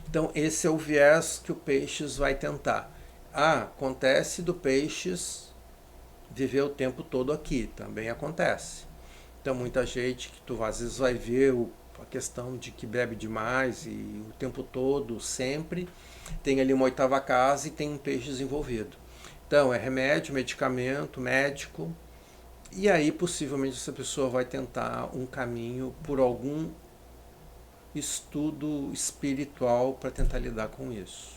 Então esse é o viés que o Peixes vai tentar. Acontece do Peixes viver o tempo todo aqui, também acontece. Então muita gente que tu às vezes vai ver a questão de que bebe demais e o tempo todo, sempre, tem ali uma oitava casa e tem um Peixes envolvido. Então é remédio, medicamento, médico, e aí possivelmente essa pessoa vai tentar um caminho por algum estudo espiritual para tentar lidar com isso.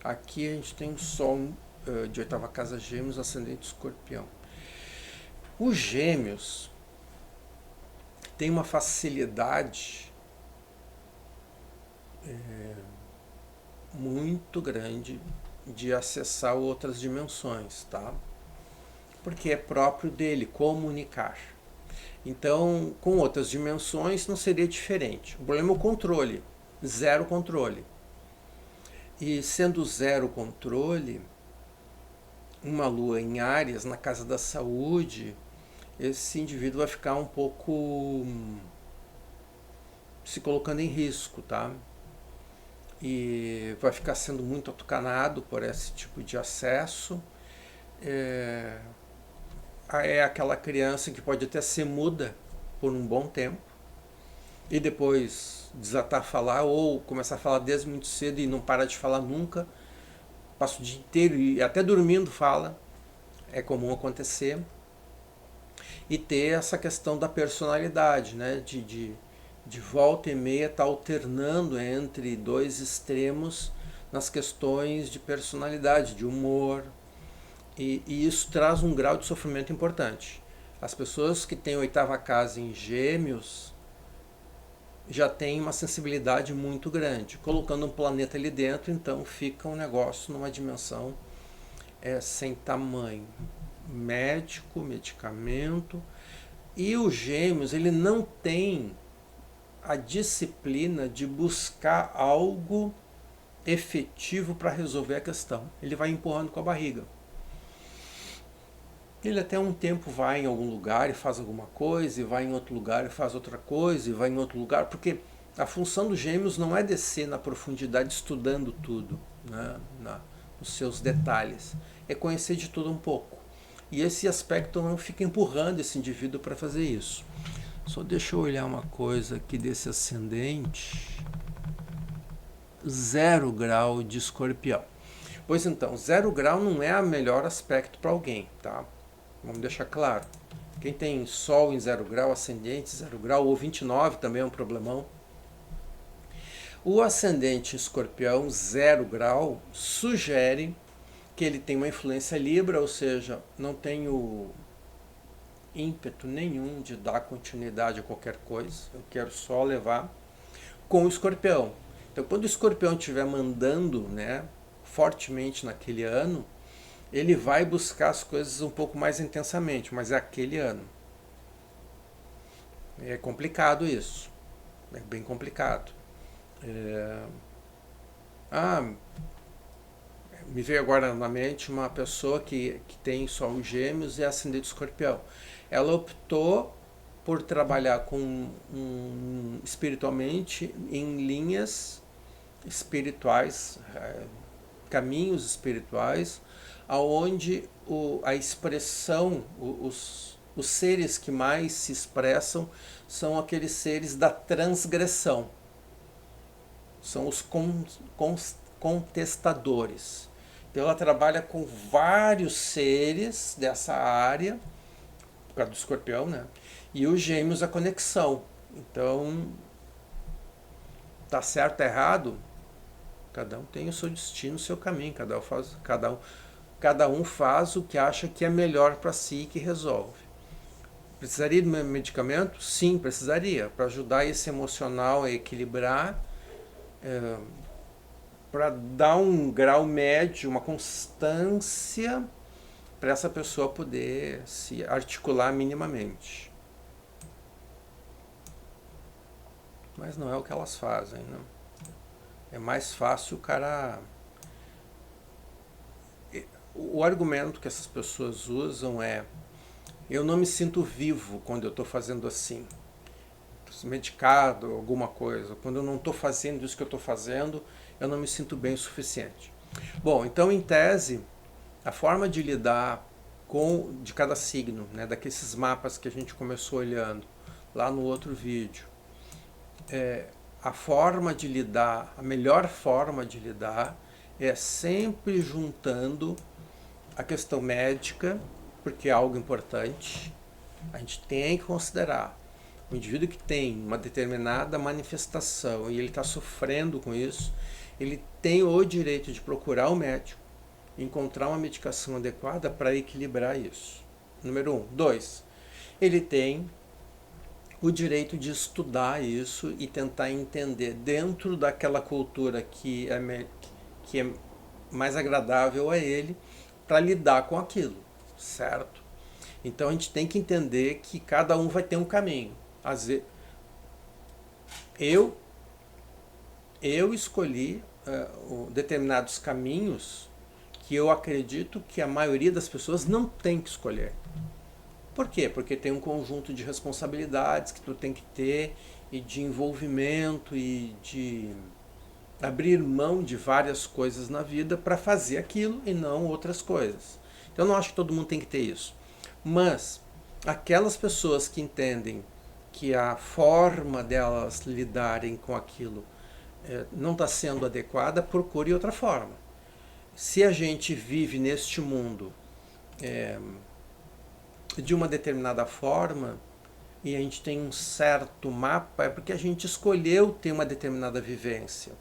Aqui a gente tem um Sol de oitava casa Gêmeos, ascendente Escorpião. Os Gêmeos têm uma facilidade muito grande de acessar outras dimensões, tá? Porque é próprio dele comunicar. Então, com outras dimensões não seria diferente. O problema é o controle, zero controle. E sendo zero controle, uma lua em Áries, na casa da saúde, esse indivíduo vai ficar um pouco se colocando em risco, tá? E vai ficar sendo muito atucanado por esse tipo de acesso. É aquela criança que pode até ser muda, por um bom tempo e depois desatar a falar, ou começar a falar desde muito cedo e não parar de falar nunca, passa o dia inteiro e até dormindo fala, é comum acontecer. E ter essa questão da personalidade, né? De volta e meia estar alternando entre dois extremos nas questões de personalidade, de humor, e isso traz um grau de sofrimento importante. As pessoas que têm oitava casa em Gêmeos já têm uma sensibilidade muito grande. Colocando um planeta ali dentro, então fica um negócio numa dimensão sem tamanho. Médico, medicamento. E o Gêmeos, ele não tem a disciplina de buscar algo efetivo para resolver a questão. Ele vai empurrando com a barriga. Ele até um tempo vai em algum lugar e faz alguma coisa, e vai em outro lugar e faz outra coisa, e vai em outro lugar, porque a função dos Gêmeos não é descer na profundidade estudando tudo, né, nos seus detalhes. É conhecer de tudo um pouco. E esse aspecto não fica empurrando esse indivíduo para fazer isso. Só deixa eu olhar uma coisa aqui desse ascendente. 0 grau de Escorpião. Pois então, 0 grau não é o melhor aspecto para alguém, tá? Vamos deixar claro. Quem tem Sol em 0 grau, ascendente 0 grau, ou 29 também é um problemão. O ascendente Escorpião 0 grau sugere que ele tem uma influência Libra, ou seja, não tem o ímpeto nenhum de dar continuidade a qualquer coisa, eu quero só levar, com o Escorpião. Então, quando o Escorpião estiver mandando, né, fortemente naquele ano, ele vai buscar as coisas um pouco mais intensamente, mas é aquele ano. É complicado isso, é bem complicado. Me veio agora na mente uma pessoa que tem Sol Gêmeos e ascendente Escorpião. Ela optou por trabalhar espiritualmente em linhas espirituais, caminhos espirituais, aonde a expressão, os seres que mais se expressam são aqueles seres da transgressão. São os contestadores. Então ela trabalha com vários seres dessa área, por causa do Escorpião, né? E os Gêmeos a conexão. Então, tá certo, tá errado? Cada um tem o seu destino, o seu caminho. Cada um faz o que acha que é melhor para si e que resolve. Precisaria de medicamento? Sim, precisaria. Para ajudar esse emocional a equilibrar, para dar um grau médio, uma constância para essa pessoa poder se articular minimamente. Mas não é o que elas fazem, né? É mais fácil o cara... O argumento que essas pessoas usam é: eu não me sinto vivo quando eu estou fazendo assim, medicado, alguma coisa. Quando eu não estou fazendo isso que eu estou fazendo, eu não me sinto bem o suficiente. Bom, então, em tese, a forma de lidar de cada signo, né, daqueles mapas que a gente começou olhando lá no outro vídeo, a forma de lidar, a melhor forma de lidar é sempre juntando a questão médica, porque é algo importante. A gente tem que considerar o indivíduo que tem uma determinada manifestação e ele está sofrendo com isso, ele tem o direito de procurar o médico, encontrar uma medicação adequada para equilibrar isso. Número 1. 2. Ele tem o direito de estudar isso e tentar entender dentro daquela cultura que é mais agradável a ele, para lidar com aquilo, certo? Então a gente tem que entender que cada um vai ter um caminho. Às vezes, eu escolhi determinados caminhos que eu acredito que a maioria das pessoas não tem que escolher. Por quê? Porque tem um conjunto de responsabilidades que tu tem que ter, e de envolvimento, e de abrir mão de várias coisas na vida para fazer aquilo e não outras coisas. Então eu não acho que todo mundo tem que ter isso. Mas aquelas pessoas que entendem que a forma delas lidarem com aquilo não está sendo adequada, procure outra forma. Se a gente vive neste mundo de uma determinada forma e a gente tem um certo mapa, é porque a gente escolheu ter uma determinada vivência.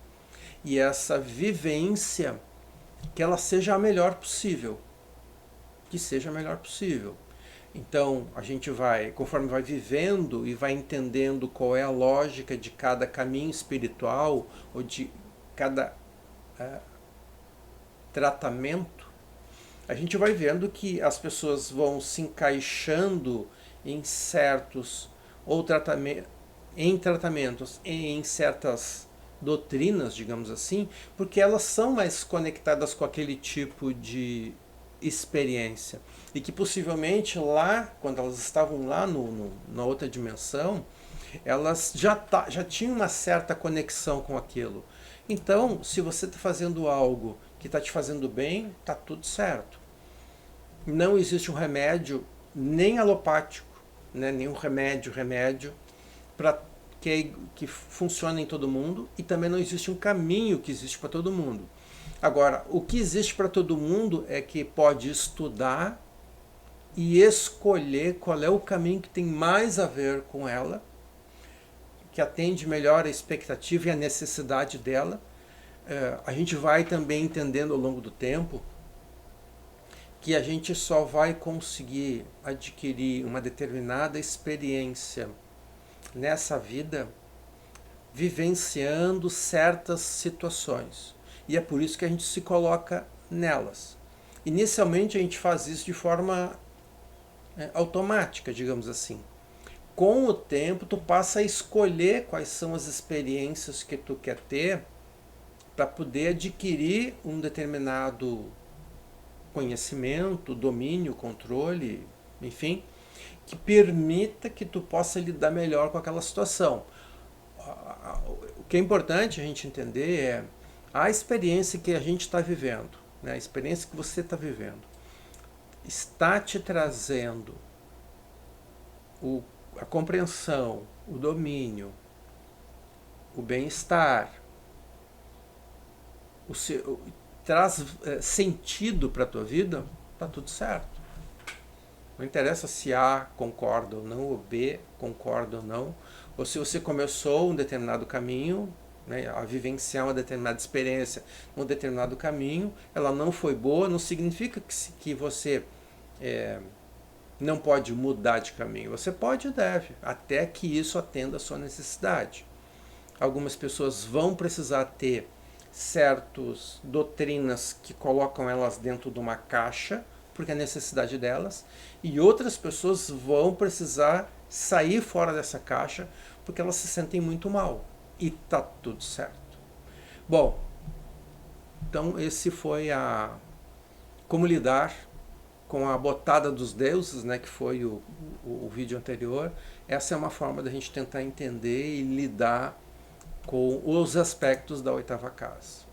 E essa vivência, que ela seja a melhor possível. Que seja a melhor possível. Então, a gente vai, conforme vai vivendo e vai entendendo qual é a lógica de cada caminho espiritual ou de cada tratamento, a gente vai vendo que as pessoas vão se encaixando em certos ou tratamentos, em certas doutrinas, digamos assim, porque elas são mais conectadas com aquele tipo de experiência e que possivelmente lá, quando elas estavam lá na outra dimensão, elas já tinham uma certa conexão com aquilo. Então, se você está fazendo algo que está te fazendo bem, está tudo certo. Não existe um remédio nem alopático, né, nenhum remédio para que funcione em todo mundo, e também não existe um caminho que existe para todo mundo. Agora, o que existe para todo mundo é que pode estudar e escolher qual é o caminho que tem mais a ver com ela, que atende melhor a expectativa e a necessidade dela. A gente vai também entendendo ao longo do tempo que a gente só vai conseguir adquirir uma determinada experiência nessa vida vivenciando certas situações. E é por isso que a gente se coloca nelas. Inicialmente a gente faz isso de forma automática, digamos assim. Com o tempo tu passa a escolher quais são as experiências que tu quer ter para poder adquirir um determinado conhecimento, domínio, controle, enfim, que permita que tu possa lidar melhor com aquela situação. O que é importante a gente entender é a experiência que a gente está vivendo, né? A experiência que você está vivendo, está te trazendo a compreensão, o domínio, o bem-estar, traz sentido para a tua vida, está tudo certo. Não interessa se A concorda ou não, ou B concorda ou não, ou se você começou um determinado caminho, né, a vivenciar uma determinada experiência, um determinado caminho, ela não foi boa, não significa que você não pode mudar de caminho. Você pode e deve, até que isso atenda a sua necessidade. Algumas pessoas vão precisar ter certas doutrinas que colocam elas dentro de uma caixa, porque é a necessidade delas, e outras pessoas vão precisar sair fora dessa caixa, porque elas se sentem muito mal. E tá tudo certo. Bom, então esse foi como lidar com a botada dos deuses, né, que foi o vídeo anterior. Essa é uma forma da gente tentar entender e lidar com os aspectos da oitava casa.